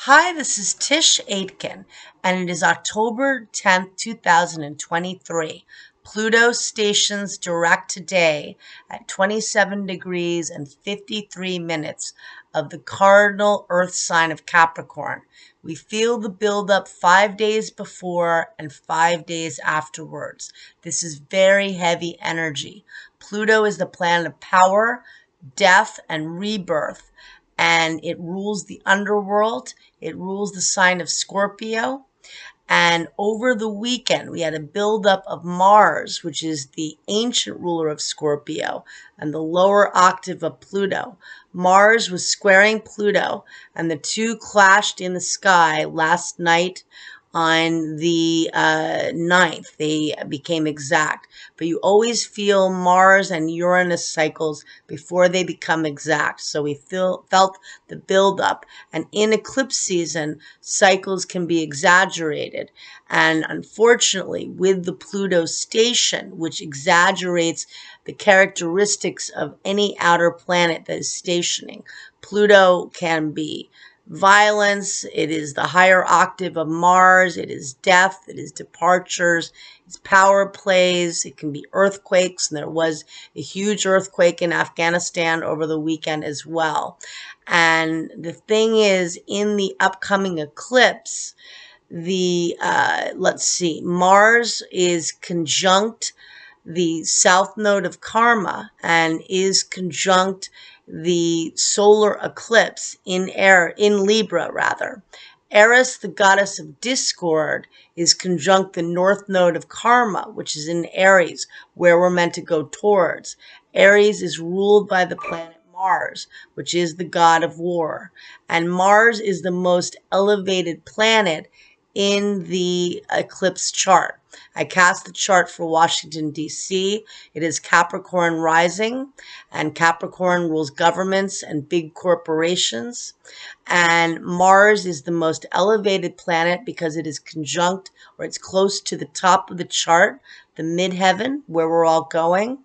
Hi, this is Tisch Aitken, and it is October 10th, 2023. Pluto stations direct today at 27 degrees and 53 minutes of the cardinal Earth sign of Capricorn. We feel the buildup 5 days before and 5 days afterwards. This is very heavy energy. Pluto is the planet of power, death, and rebirth, and it rules the underworld. It rules the sign of Scorpio. And over the weekend, we had a buildup of Mars, which is the ancient ruler of Scorpio, and the lower octave of Pluto. Mars was squaring Pluto, and the two clashed in the sky last night on the 9th. They became exact. But you always feel Mars and Uranus cycles before they become exact. So we felt the buildup. And in eclipse season, cycles can be exaggerated. And unfortunately, with the Pluto station, which exaggerates the characteristics of any outer planet that is stationing, Pluto can be violence, it is the higher octave of Mars, it is death, it is departures, it's power plays, it can be earthquakes, and there was a huge earthquake in Afghanistan over the weekend as well. And the thing is, in the upcoming eclipse, let's see, Mars is conjunct the south node of Karma and is conjunct the solar eclipse in Libra rather. Eris, the goddess of discord, is conjunct the north node of Karma, which is in Aries, where we're meant to go towards. Aries is ruled by the planet Mars, which is the god of war. And Mars is the most elevated planet in the eclipse chart. I cast the chart for Washington, D.C. It is Capricorn rising, and Capricorn rules governments and big corporations. And Mars is the most elevated planet because it is conjunct, or it's close to the top of the chart, the midheaven, where we're all going.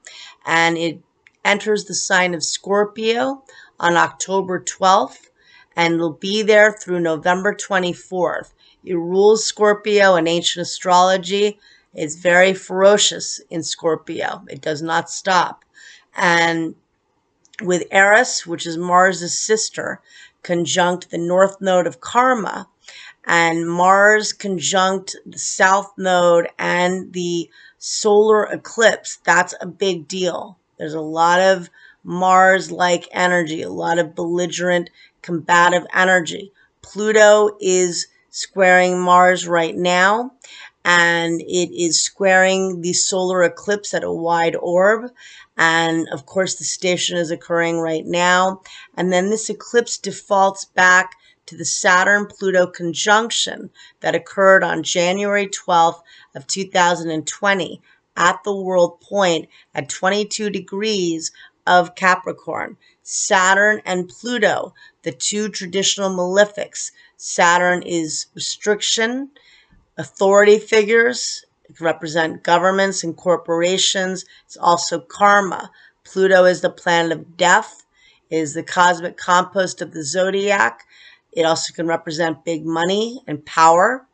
And it enters the sign of Scorpio on October 12th, and will be there through November 24th. It rules Scorpio in ancient astrology. It's very ferocious in Scorpio. It does not stop. And with Eris, which is Mars' sister, conjunct the north node of Karma, and Mars conjunct the south node and the solar eclipse, that's a big deal. There's a lot of Mars-like energy, a lot of belligerent, combative energy. Pluto is squaring Mars right now, and it is squaring the solar eclipse at a wide orb. And of course, the station is occurring right now. And then this eclipse defaults back to the Saturn-Pluto conjunction that occurred on January 12th of 2020 at the world point at 22 degrees of Capricorn. Saturn and Pluto, the two traditional malefics. Saturn is restriction, authority figures. It can represent governments and corporations. It's also karma. Pluto is the planet of death, is the cosmic compost of the zodiac. It also can represent big money and power.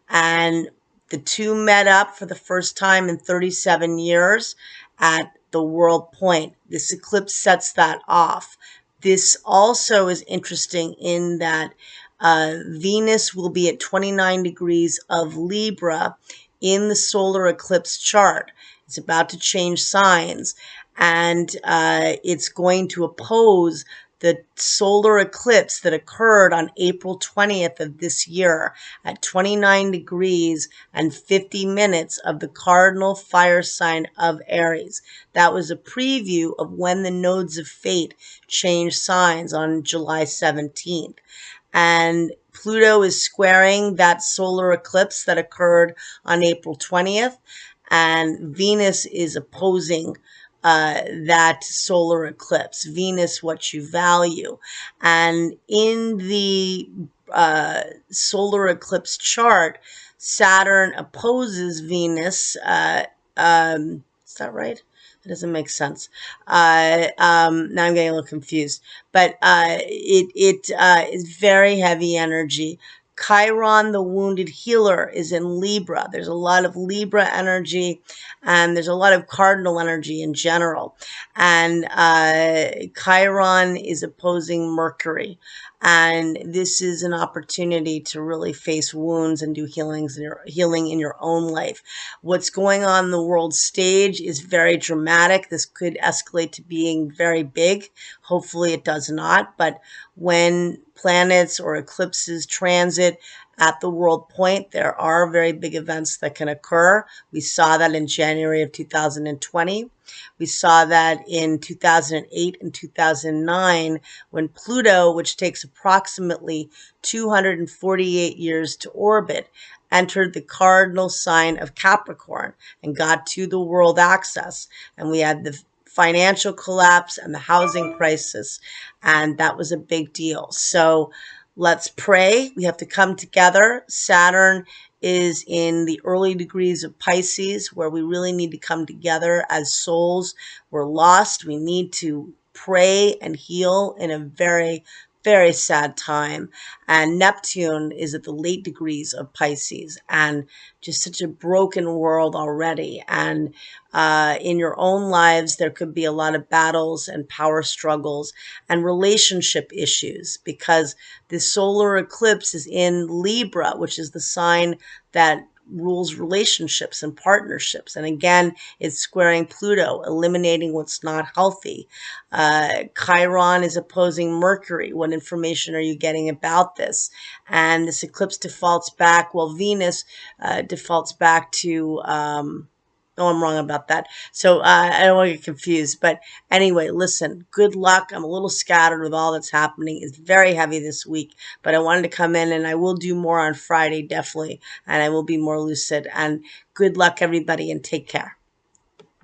And the two met up for the first time in 37 years at the world point. This eclipse sets that off. This also is interesting in that Venus will be at 29 degrees of Libra in the solar eclipse chart. It's about to change signs, and it's going to oppose the solar eclipse that occurred on April 20th of this year at 29 degrees and 50 minutes of the cardinal fire sign of Aries. That was a preview of when the nodes of fate change signs on July 17th. And Pluto is squaring that solar eclipse that occurred on April 20th, and Venus is opposing that solar eclipse. Venus, what you value. And in the solar eclipse chart, Saturn opposes Venus. Is that right? It doesn't make sense. Now I'm getting a little confused, but it is very heavy energy. Chiron, the wounded healer, is in Libra. There's a lot of Libra energy, and there's a lot of cardinal energy in general. And Chiron is opposing Mercury. And this is an opportunity to really face wounds and do healing in your own life. What's going on in the world stage is very dramatic. This could escalate to being very big. Hopefully it does not. But when planets or eclipses transit at the world point, there are very big events that can occur. We saw that in January of 2020. We saw that in 2008 and 2009 when Pluto, which takes approximately 248 years to orbit, entered the cardinal sign of Capricorn and got to the world axis. And we had the financial collapse and the housing crisis. And that was a big deal. So let's pray. We have to come together. Saturn is in the early degrees of Pisces, where we really need to come together as souls. We're lost. We need to pray and heal in a very, very sad time. And Neptune is at the late degrees of Pisces, and just such a broken world already. And in your own lives, there could be a lot of battles and power struggles and relationship issues, because the solar eclipse is in Libra, which is the sign that rules relationships and partnerships. And again, it's squaring Pluto, eliminating what's not healthy. Chiron is opposing Mercury. What information are you getting about this? And this eclipse defaults back, well, Venus defaults back to oh, I'm wrong about that. So I don't want to get confused. But anyway, listen, good luck. I'm a little scattered with all that's happening. It's very heavy this week, but I wanted to come in, and I will do more on Friday, definitely. And I will be more lucid. And good luck, everybody, and take care.